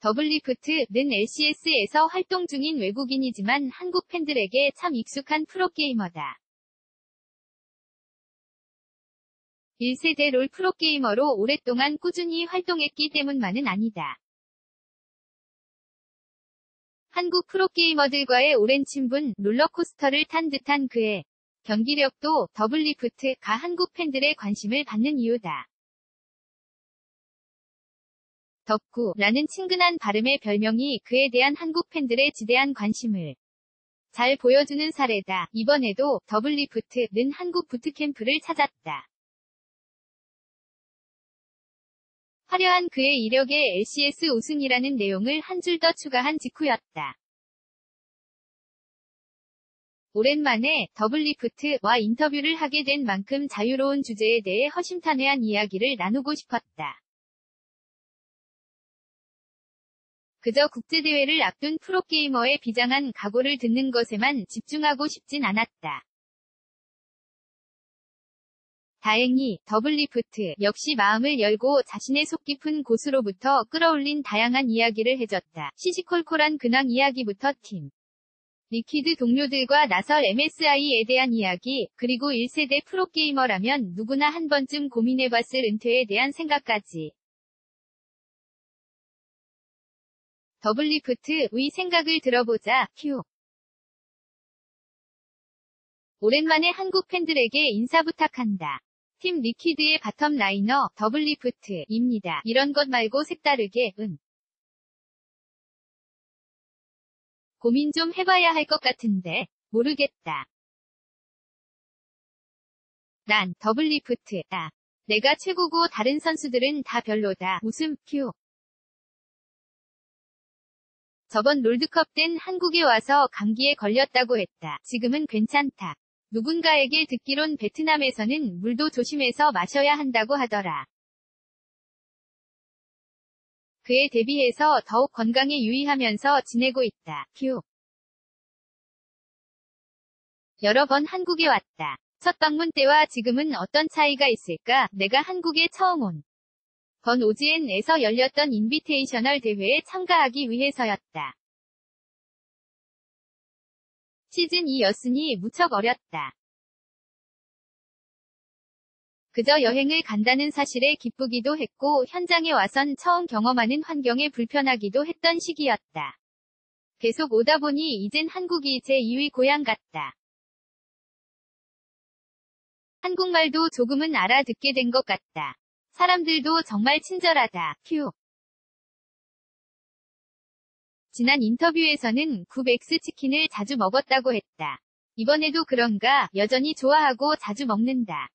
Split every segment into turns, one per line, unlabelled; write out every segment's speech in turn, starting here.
더블리프트는 LCS에서 활동 중인 외국인이지만 한국 팬들에게 참 익숙한 프로게이머다. 1세대 롤 프로게이머로 오랫동안 꾸준히 활동했기 때문만은 아니다. 한국 프로게이머들과의 오랜 친분, 롤러코스터를 탄 듯한 그의 경기력도 더블리프트가 한국 팬들의 관심을 받는 이유다. 덕구라는 친근한 발음의 별명이 그에 대한 한국 팬들의 지대한 관심을 잘 보여주는 사례다. 이번에도 더블리프트는 한국 부트캠프를 찾았다. 화려한 그의 이력에 LCS 우승이라는 내용을 한 줄 더 추가한 직후였다. 오랜만에 더블리프트와 인터뷰를 하게 된 만큼 자유로운 주제에 대해 허심탄회한 이야기를 나누고 싶었다. 그저 국제대회를 앞둔 프로게이머의 비장한 각오를 듣는 것에만 집중하고 싶진 않았다. 다행히 더블리프트 역시 마음을 열고 자신의 속 깊은 곳으로부터 끌어올린 다양한 이야기를 해줬다. 시시콜콜한 근황 이야기부터 팀 리퀴드 동료들과 나설 MSI에 대한 이야기, 그리고 1세대 프로게이머라면 누구나 한 번쯤 고민해봤을 은퇴에 대한 생각까지. 더블리프트의 생각을 들어보자. 휴. 오랜만에 한국 팬들에게 인사 부탁한다. 팀 리퀴드의 바텀 라이너 더블리프트입니다. 이런 것 말고 색다르게 고민 좀 해봐야 할 것 같은데 모르겠다. 난 더블리프트다. 내가 최고고 다른 선수들은 다 별로다. 웃음. 휴. 저번 롤드컵 땐 한국에 와서 감기에 걸렸다고 했다. 지금은 괜찮다. 누군가에게 듣기론 베트남에서는 물도 조심해서 마셔야 한다고 하더라. 그에 대비해서 더욱 건강에 유의하면서 지내고 있다. 휴. 여러 번 한국에 왔다. 첫 방문 때와 지금은 어떤 차이가 있을까? 내가 한국에 처음 온 번 OGN에서 열렸던 인비테이셔널 대회에 참가하기 위해서였다. 시즌 2였으니 무척 어렸다. 그저 여행을 간다는 사실에 기쁘기도 했고 현장에 와선 처음 경험하는 환경에 불편하기도 했던 시기였다. 계속 오다 보니 이젠 한국이 제 2위 고향 같다. 한국말도 조금은 알아듣게 된 것 같다. 사람들도 정말 친절하다. 휴. 지난 인터뷰에서는 굽엑스 치킨을 자주 먹었다고 했다. 이번에도 그런가? 여전히 좋아하고 자주 먹는다.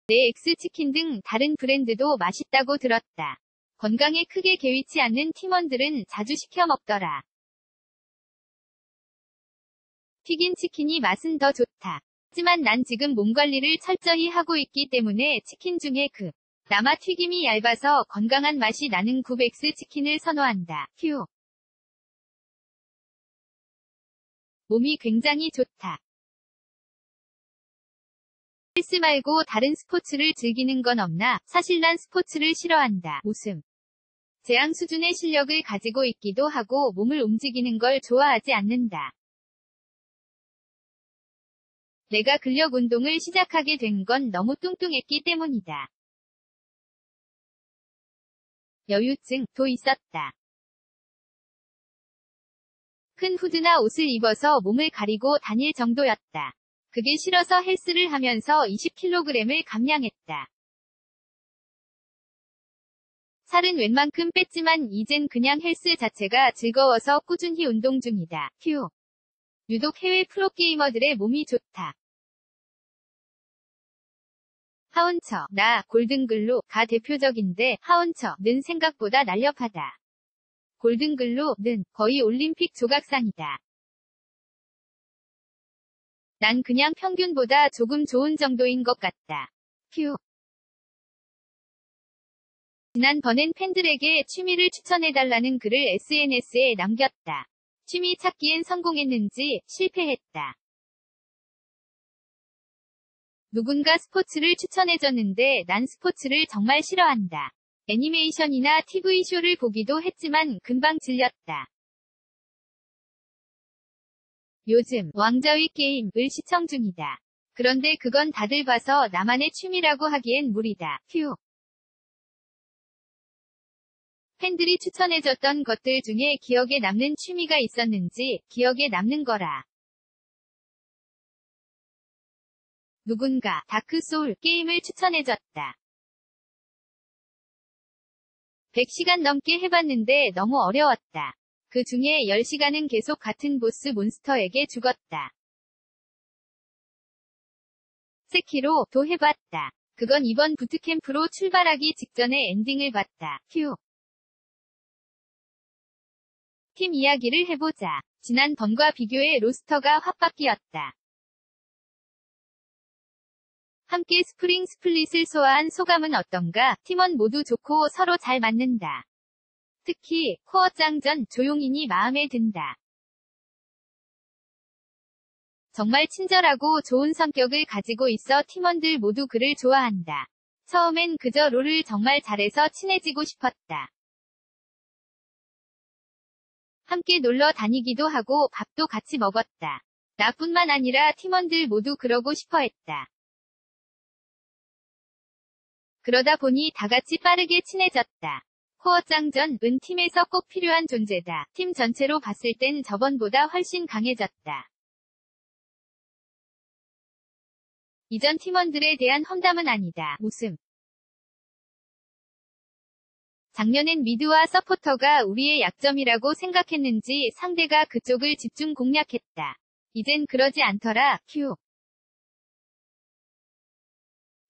내 엑스치킨 등 다른 브랜드도 맛있다고 들었다. 건강에 크게 개의치 않는 팀원들은 자주 시켜 먹더라. 튀긴 치킨이 맛은 더 좋다. 하지만 난 지금 몸 관리를 철저히 하고 있기 때문에 치킨 중에 그나마 튀김이 얇아서 건강한 맛이 나는 굽엑스 치킨을 선호한다. 휴. 몸이 굉장히 좋다. 헬스 말고 다른 스포츠를 즐기는 건 없나? 사실 난 스포츠를 싫어한다. 웃음. 재앙 수준의 실력을 가지고 있기도 하고 몸을 움직이는 걸 좋아하지 않는다. 내가 근력 운동을 시작하게 된 건 너무 뚱뚱했기 때문이다. 여유증도 있었다. 큰 후드나 옷을 입어서 몸을 가리고 다닐 정도였다. 그게 싫어서 헬스를 하면서 20kg을 감량했다. 살은 웬만큼 뺐지만 이젠 그냥 헬스 자체가 즐거워서 꾸준히 운동 중이다. 휴. 유독 해외 프로게이머들의 몸이 좋다. 하운처, 나, 골든글로가 대표적인데 하운처는 생각보다 날렵하다. 골든글로는 거의 올림픽 조각상이다. 난 그냥 평균보다 조금 좋은 정도인 것 같다. 휴. 지난번엔 팬들에게 취미를 추천해달라는 글을 SNS에 남겼다. 취미 찾기엔 성공했는지 실패했다. 누군가 스포츠를 추천해줬는데 난 스포츠를 정말 싫어한다. 애니메이션이나 TV쇼를 보기도 했지만 금방 질렸다. 요즘 왕좌위 게임을 시청 중이다. 그런데 그건 다들 봐서 나만의 취미라고 하기엔 무리다. 휴. 팬들이 추천해줬던 것들 중에 기억에 남는 취미가 있었는지 기억에 남는 거라. 누군가 다크소울 게임을 추천해줬다. 100시간 넘게 해봤는데 너무 어려웠다. 그 중에 10시간은 계속 같은 보스 몬스터에게 죽었다. 세키로도 해봤다. 그건 이번 부트캠프로 출발하기 직전에 엔딩을 봤다. 휴. 팀 이야기를 해보자. 지난번과 비교해 로스터가 확 바뀌었다. 함께 스프링 스플릿을 소화한 소감은 어떤가? 팀원 모두 좋고 서로 잘 맞는다. 특히 코어 짱전 조용인이 마음에 든다. 정말 친절하고 좋은 성격을 가지고 있어 팀원들 모두 그를 좋아한다. 처음엔 그저 롤을 정말 잘해서 친해지고 싶었다. 함께 놀러 다니기도 하고 밥도 같이 먹었다. 나뿐만 아니라 팀원들 모두 그러고 싶어 했다. 그러다 보니 다같이 빠르게 친해졌다. 코어 짱전은 팀에서 꼭 필요한 존재다. 팀 전체로 봤을 땐 저번보다 훨씬 강해졌다. 이전 팀원들에 대한 험담은 아니다. 웃음. 작년엔 미드와 서포터가 우리의 약점이라고 생각했는지 상대가 그쪽을 집중 공략했다. 이젠 그러지 않더라. 큐.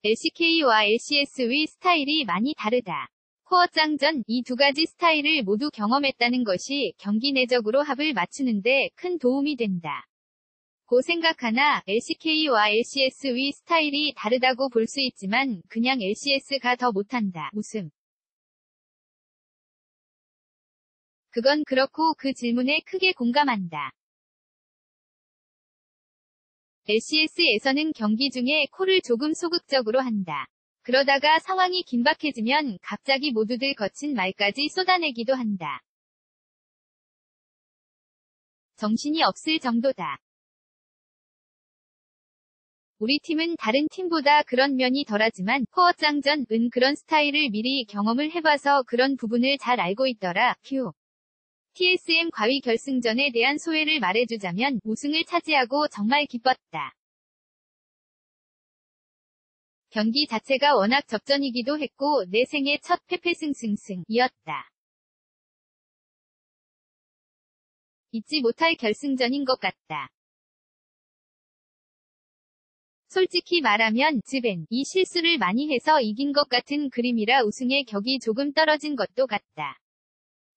LCK와 LCS의 스타일이 많이 다르다. 코어 짱전 이 두 가지 스타일을 모두 경험했다는 것이 경기 내적으로 합을 맞추는데 큰 도움이 된다. 고 생각하나 LCK와 LCS의 스타일이 다르다고 볼 수 있지만 그냥 LCS가 더 못한다. 웃음. 그건 그렇고 그 질문에 크게 공감한다. LCS에서는 경기 중에 콜을 조금 소극적으로 한다. 그러다가 상황이 긴박해지면 갑자기 모두들 거친 말까지 쏟아내기도 한다. 정신이 없을 정도다. 우리 팀은 다른 팀보다 그런 면이 덜하지만 코어 짱전은 그런 스타일을 미리 경험을 해봐서 그런 부분을 잘 알고 있더라. 큐. TSM 과위 결승전에 대한 소회를 말해주자면 우승을 차지하고 정말 기뻤다. 경기 자체가 워낙 접전이기도 했고 내 생애 첫 패패승승승이었다. 잊지 못할 결승전인 것 같다. 솔직히 말하면 즈벤이 실수를 많이 해서 이긴 것 같은 그림이라 우승의 격이 조금 떨어진 것도 같다.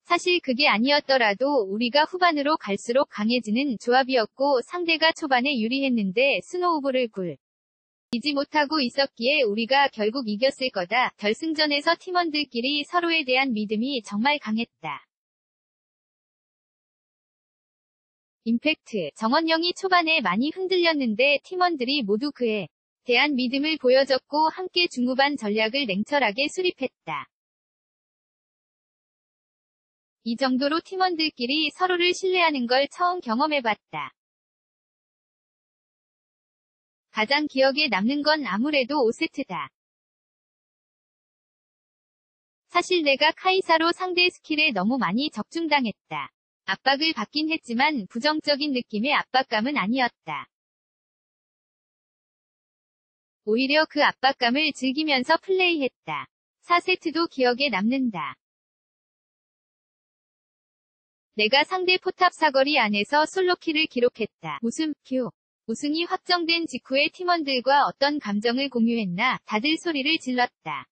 사실 그게 아니었더라도 우리가 후반으로 갈수록 강해지는 조합이었고 상대가 초반에 유리했는데 스노우볼을 굴리지 못하고 있었기에 우리가 결국 이겼을 거다. 결승전에서 팀원들끼리 서로에 대한 믿음이 정말 강했다. 임팩트 정원영이 초반에 많이 흔들렸는데 팀원들이 모두 그에 대한 믿음을 보여줬고 함께 중후반 전략을 냉철하게 수립했다. 이 정도로 팀원들끼리 서로를 신뢰하는 걸 처음 경험해봤다. 가장 기억에 남는 건 아무래도 5세트다. 사실 내가 카이사로 상대 스킬에 너무 많이 적중당했다. 압박을 받긴 했지만 부정적인 느낌의 압박감은 아니었다. 오히려 그 압박감을 즐기면서 플레이했다. 4세트도 기억에 남는다. 내가 상대 포탑 사거리 안에서 솔로킬을 기록했다. 웃음, 큐. 우승이 확정된 직후에 팀원들과 어떤 감정을 공유했나 다들 소리를 질렀다.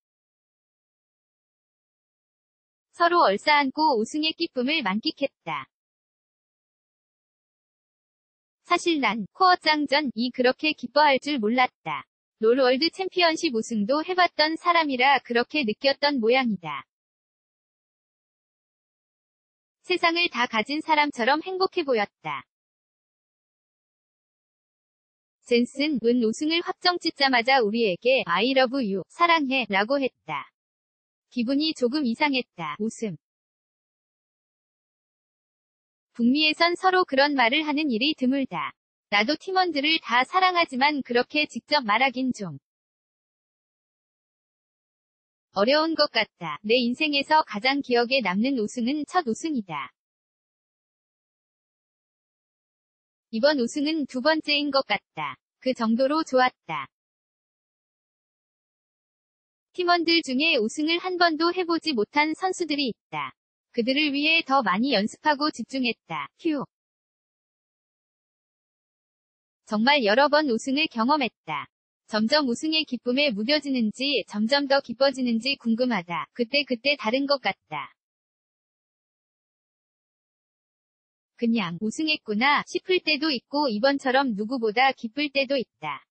서로 얼싸안고 우승의 기쁨을 만끽했다. 사실 난 코어 짱전이 그렇게 기뻐할 줄 몰랐다. 롤 월드 챔피언십 우승도 해봤던 사람이라 그렇게 느꼈던 모양이다. 세상을 다 가진 사람처럼 행복해 보였다. 젠슨은 우승을 확정 짓자마자 우리에게 I love you, 사랑해 라고 했다. 기분이 조금 이상했다. 웃음. 북미에선 서로 그런 말을 하는 일이 드물다. 나도 팀원들을 다 사랑하지만 그렇게 직접 말하긴 좀 어려운 것 같다. 내 인생에서 가장 기억에 남는 우승은 첫 우승이다. 이번 우승은 두 번째인 것 같다. 그 정도로 좋았다. 팀원들 중에 우승을 한 번도 해보지 못한 선수들이 있다. 그들을 위해 더 많이 연습하고 집중했다. 휴. 정말 여러 번 우승을 경험했다. 점점 우승의 기쁨에 무뎌지는지 점점 더 기뻐지는지 궁금하다. 그때 다른 것 같다. 그냥 우승했구나 싶을 때도 있고 이번처럼 누구보다 기쁠 때도 있다.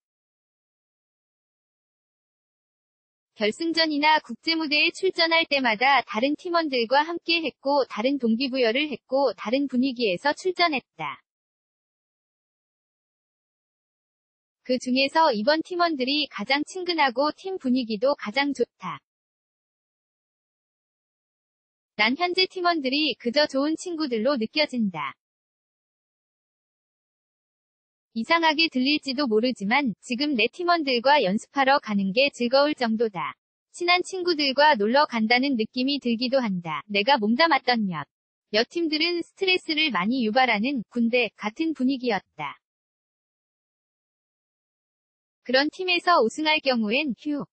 결승전이나 국제무대에 출전할 때마다 다른 팀원들과 함께 했고 다른 동기부여를 했고 다른 분위기에서 출전했다. 그 중에서 이번 팀원들이 가장 친근하고 팀 분위기도 가장 좋다. 난 현재 팀원들이 그저 좋은 친구들로 느껴진다. 이상하게 들릴지도 모르지만 지금 내 팀원들과 연습하러 가는 게 즐거울 정도다. 친한 친구들과 놀러 간다는 느낌이 들기도 한다. 내가 몸담았던 몇 팀들은 스트레스를 많이 유발하는 군대 같은 분위기였다. 그런 팀에서 우승할 경우엔 휴.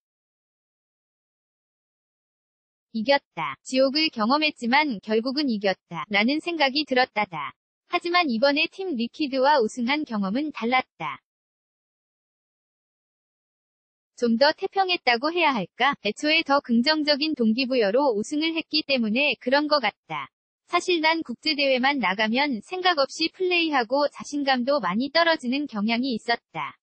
이겼다. 지옥을 경험했지만 결국은 이겼다. 라는 생각이 들었다다. 하지만 이번에 팀 리퀴드와 우승한 경험은 달랐다. 좀 더 태평했다고 해야 할까? 애초에 더 긍정적인 동기부여로 우승을 했기 때문에 그런 것 같다. 사실 난 국제대회만 나가면 생각 없이 플레이하고 자신감도 많이 떨어지는 경향이 있었다.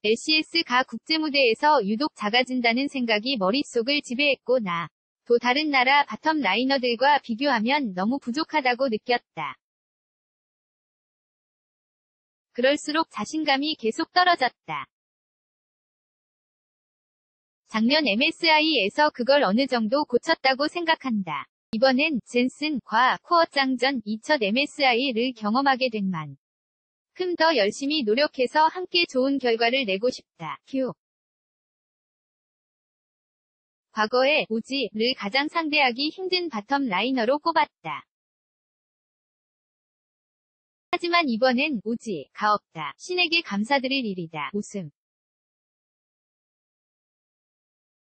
LCS가 국제무대에서 유독 작아진다는 생각이 머릿속을 지배했고 또 다른 나라 바텀 라이너들과 비교하면 너무 부족하다고 느꼈다. 그럴수록 자신감이 계속 떨어졌다. 작년 MSI에서 그걸 어느 정도 고쳤다고 생각한다. 이번엔 젠슨과 코어짱전 2첫 MSI를 경험하게 된 만큼 더 열심히 노력해서 함께 좋은 결과를 내고 싶다. 휴. 과거에 우지를 가장 상대하기 힘든 바텀 라이너로 꼽았다. 하지만 이번엔 우지가 없다. 신에게 감사드릴 일이다. 웃음.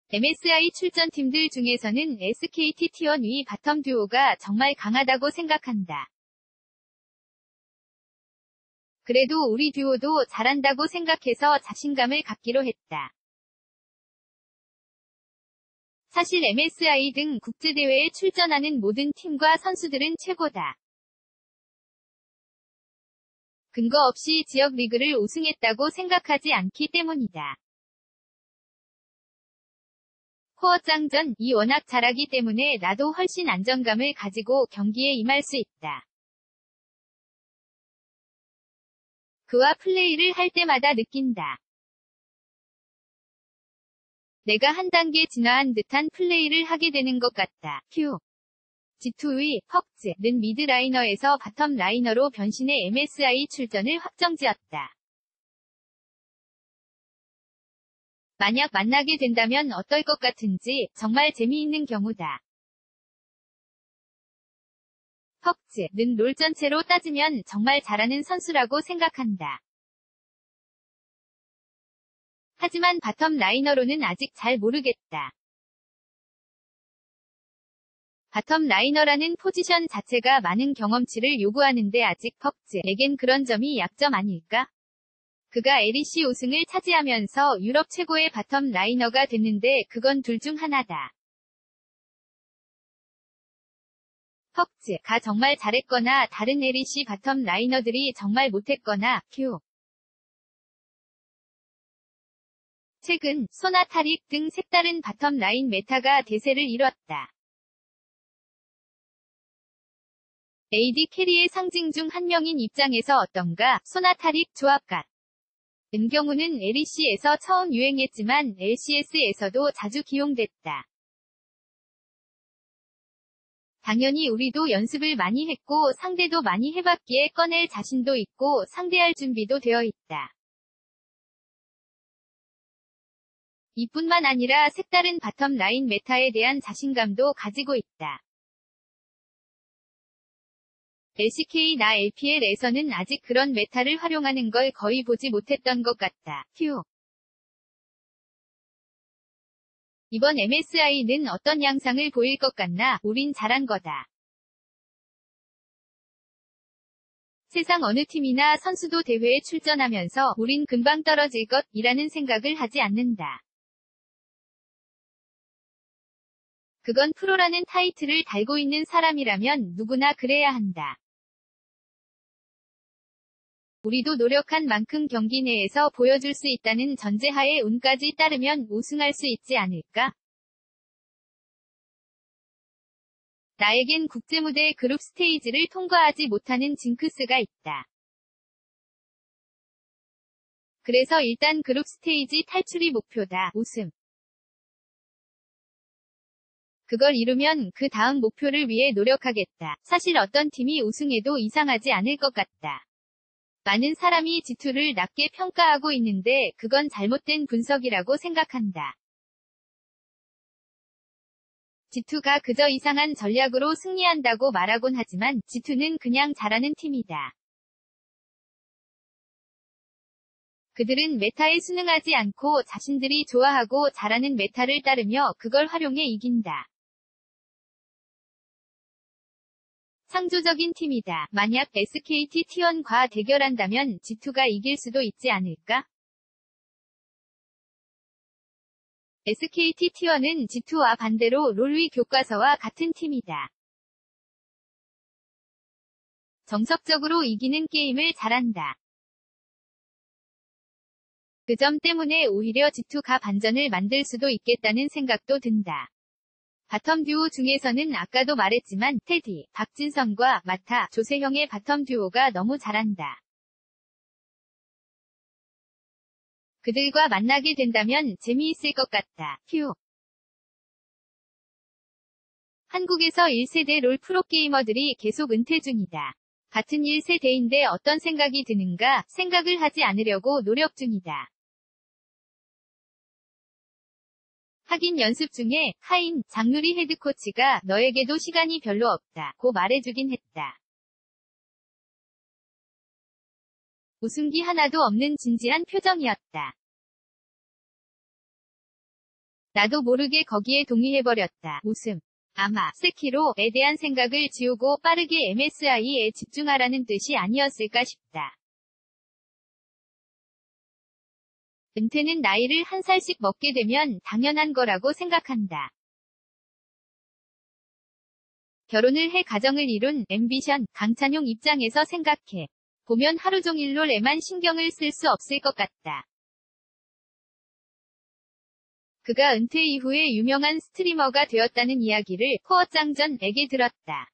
MSI 출전팀들 중에서는 SKT T1 위 바텀 듀오가 정말 강하다고 생각한다. 그래도 우리 듀오도 잘한다고 생각해서 자신감을 갖기로 했다. 사실 MSI 등 국제대회에 출전하는 모든 팀과 선수들은 최고다. 근거 없이 지역 리그를 우승했다고 생각하지 않기 때문이다. 코어짱전이 워낙 잘하기 때문에 나도 훨씬 안정감을 가지고 경기에 임할 수 있다. 그와 플레이를 할 때마다 느낀다. 내가 한 단계 진화한 듯한 플레이를 하게 되는 것 같다. 휴. G2의 헉즈는 미드 라이너에서 바텀 라이너로 변신해 MSI 출전을 확정지었다. 만약 만나게 된다면 어떨 것 같은지 정말 재미있는 경우다. 헉즈는 롤 전체로 따지면 정말 잘하는 선수라고 생각한다. 하지만 바텀 라이너로는 아직 잘 모르겠다. 바텀 라이너라는 포지션 자체가 많은 경험치를 요구하는데 아직 헉즈에겐 그런 점이 약점 아닐까? 그가 LEC 우승을 차지하면서 유럽 최고의 바텀 라이너가 됐는데 그건 둘 중 하나다. 헉즈가 정말 잘했거나 다른 LEC 바텀 라이너들이 정말 못했거나 휴. 최근 소나타릭 등 색다른 바텀 라인 메타가 대세를 이뤘다. AD 캐리의 상징 중 한 명인 입장에서 어떤가? 소나타릭 조합 같. 은 경우는 LEC에서 처음 유행했지만 LCS에서도 자주 기용됐다. 당연히 우리도 연습을 많이 했고 상대도 많이 해봤기에 꺼낼 자신도 있고 상대할 준비도 되어 있다. 이뿐만 아니라 색다른 바텀 라인 메타에 대한 자신감도 가지고 있다. LCK-나 LPL에서는 아직 그런 메타를 활용하는 걸 거의 보지 못했던 것 같다. 휴. 이번 MSI는 어떤 양상을 보일 것 같나? 우린 잘한 거다. 세상 어느 팀이나 선수도 대회에 출전하면서 우린 금방 떨어질 것이라는 생각을 하지 않는다. 그건 프로라는 타이틀을 달고 있는 사람이라면 누구나 그래야 한다. 우리도 노력한 만큼 경기 내에서 보여줄 수 있다는 전제하에 운까지 따르면 우승할 수 있지 않을까? 나에겐 국제무대 그룹 스테이지를 통과하지 못하는 징크스가 있다. 그래서 일단 그룹 스테이지 탈출이 목표다. 우승. 그걸 이루면 그 다음 목표를 위해 노력하겠다. 사실 어떤 팀이 우승해도 이상하지 않을 것 같다. 많은 사람이 G2를 낮게 평가하고 있는데 그건 잘못된 분석이라고 생각한다. G2가 그저 이상한 전략으로 승리한다고 말하곤 하지만 G2는 그냥 잘하는 팀이다. 그들은 메타에 순응하지 않고 자신들이 좋아하고 잘하는 메타를 따르며 그걸 활용해 이긴다. 창조적인 팀이다. 만약 SKT T1과 대결한다면 G2가 이길 수도 있지 않을까? SKT T1은 G2와 반대로 롤위 교과서와 같은 팀이다. 정석적으로 이기는 게임을 잘한다. 그 점 때문에 오히려 G2가 반전을 만들 수도 있겠다는 생각도 든다. 바텀 듀오 중에서는 아까도 말했지만 테디, 박진성과 마타, 조세형의 바텀 듀오가 너무 잘한다. 그들과 만나게 된다면 재미있을 것 같다. 휴. 한국에서 1세대 롤 프로게이머들이 계속 은퇴 중이다. 같은 1세대인데 어떤 생각이 드는가 생각을 하지 않으려고 노력 중이다. 하긴 연습 중에 카인, 장누리 헤드코치가 너에게도 시간이 별로 없다 고 말해주긴 했다. 웃음기 하나도 없는 진지한 표정이었다. 나도 모르게 거기에 동의해버렸다. 웃음. 아마 세키로에 대한 생각을 지우고 빠르게 MSI에 집중하라는 뜻이 아니었을까 싶다. 은퇴는 나이를 한 살씩 먹게 되면 당연한 거라고 생각한다. 결혼을 해 가정을 이룬 앰비션 강찬용 입장에서 생각해 보면 하루 종일 롤에만 신경을 쓸 수 없을 것 같다. 그가 은퇴 이후에 유명한 스트리머가 되었다는 이야기를 코어짱전에게 들었다.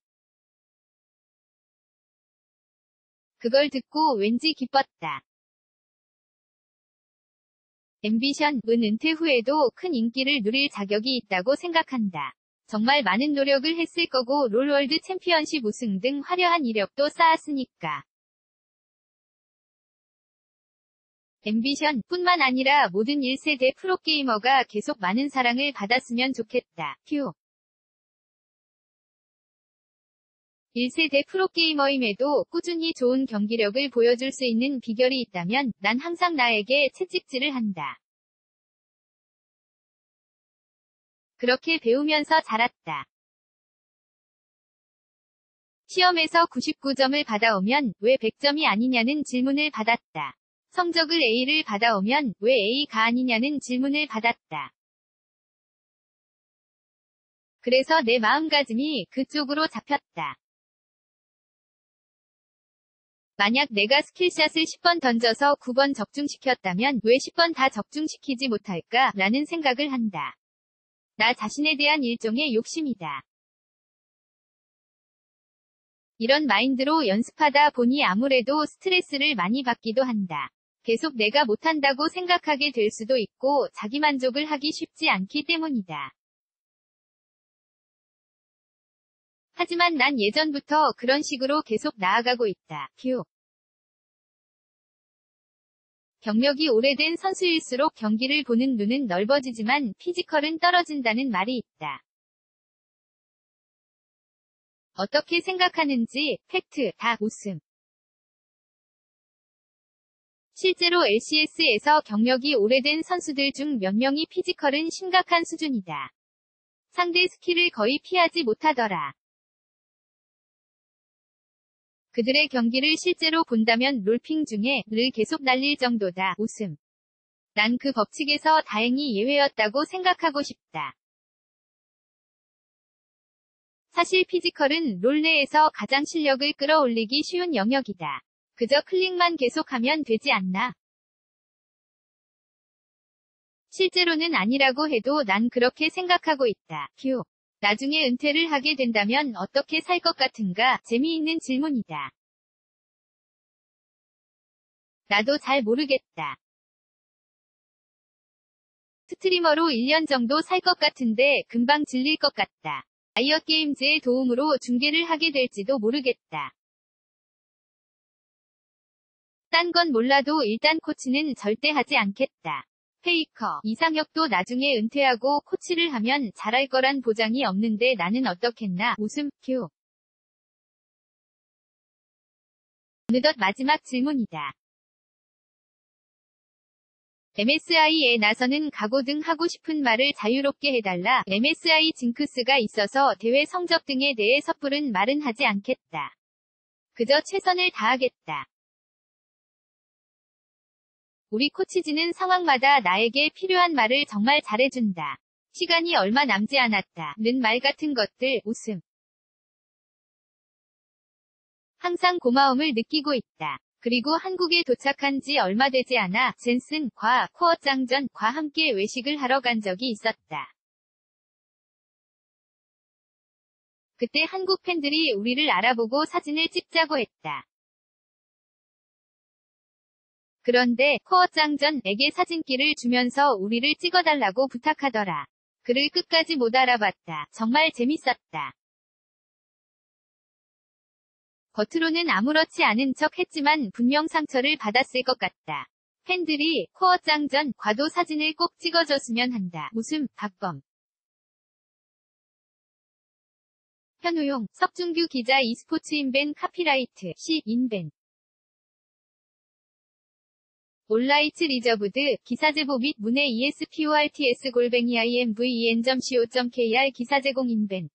그걸 듣고 왠지 기뻤다. 앰비션은 은퇴 후에도 큰 인기를 누릴 자격이 있다고 생각한다. 정말 많은 노력을 했을 거고 롤월드 챔피언십 우승 등 화려한 이력도 쌓았으니까. 앰비션 뿐만 아니라 모든 1세대 프로게이머가 계속 많은 사랑을 받았으면 좋겠다. 휴. 1세대 프로게이머임에도 꾸준히 좋은 경기력을 보여줄 수 있는 비결이 있다면 난 항상 나에게 채찍질을 한다. 그렇게 배우면서 자랐다. 시험에서 99점을 받아오면 왜 100점이 아니냐는 질문을 받았다. 성적을 A를 받아오면 왜 A가 아니냐는 질문을 받았다. 그래서 내 마음가짐이 그쪽으로 잡혔다. 만약 내가 스킬샷을 10번 던져서 9번 적중시켰다면 왜 10번 다 적중시키지 못할까? 라는 생각을 한다. 나 자신에 대한 일종의 욕심이다. 이런 마인드로 연습하다 보니 아무래도 스트레스를 많이 받기도 한다. 계속 내가 못한다고 생각하게 될 수도 있고 자기만족을 하기 쉽지 않기 때문이다. 하지만 난 예전부터 그런 식으로 계속 나아가고 있다. 큐. 경력이 오래된 선수일수록 경기를 보는 눈은 넓어지지만 피지컬은 떨어진다는 말이 있다. 어떻게 생각하는지, 팩트, 다 웃음. 실제로 LCS에서 경력이 오래된 선수들 중 몇 명이 피지컬은 심각한 수준이다. 상대 스킬을 거의 피하지 못하더라. 그들의 경기를 실제로 본다면 롤핑 중에 를 계속 날릴 정도다. 웃음. 난 그 법칙에서 다행히 예외였다고 생각하고 싶다. 사실 피지컬은 롤 내에서 가장 실력을 끌어올리기 쉬운 영역이다. 그저 클릭만 계속하면 되지 않나? 실제로는 아니라고 해도 난 그렇게 생각하고 있다. 큐. 나중에 은퇴를 하게 된다면 어떻게 살 것 같은가? 재미있는 질문이다. 나도 잘 모르겠다. 스트리머로 1년 정도 살 것 같은데 금방 질릴 것 같다. 라이엇 게임즈의 도움으로 중계를 하게 될지도 모르겠다. 딴 건 몰라도 일단 코치는 절대 하지 않겠다. 페이커, 이상혁도 나중에 은퇴하고 코치를 하면 잘할 거란 보장이 없는데 나는 어떻겠나? 웃음, 큐. 어느덧 마지막 질문이다. MSI에 나서는 각오 등 하고 싶은 말을 자유롭게 해달라. MSI 징크스가 있어서 대회 성적 등에 대해 섣부른 말은 하지 않겠다. 그저 최선을 다하겠다. 우리 코치진은 상황마다 나에게 필요한 말을 정말 잘해준다. 시간이 얼마 남지 않았다. 는 말 같은 것들, 웃음. 항상 고마움을 느끼고 있다. 그리고 한국에 도착한 지 얼마 되지 않아 젠슨, 과, 코어 짱전과 함께 외식을 하러 간 적이 있었다. 그때 한국 팬들이 우리를 알아보고 사진을 찍자고 했다. 그런데 코어 짱전에게 사진기를 주면서 우리를 찍어달라고 부탁하더라. 그를 끝까지 못 알아봤다. 정말 재밌었다. 겉으로는 아무렇지 않은 척 했지만 분명 상처를 받았을 것 같다. 팬들이 코어 짱전 과도 사진을 꼭 찍어줬으면 한다. 웃음, 박범. 현우용, 석준규 기자 e스포츠 인벤 카피라이트, 시, 인벤. 온라이트 리저브드, 기사 제보 및 문의 ESPORTS-imven.co.kr 기사 제공 인벤.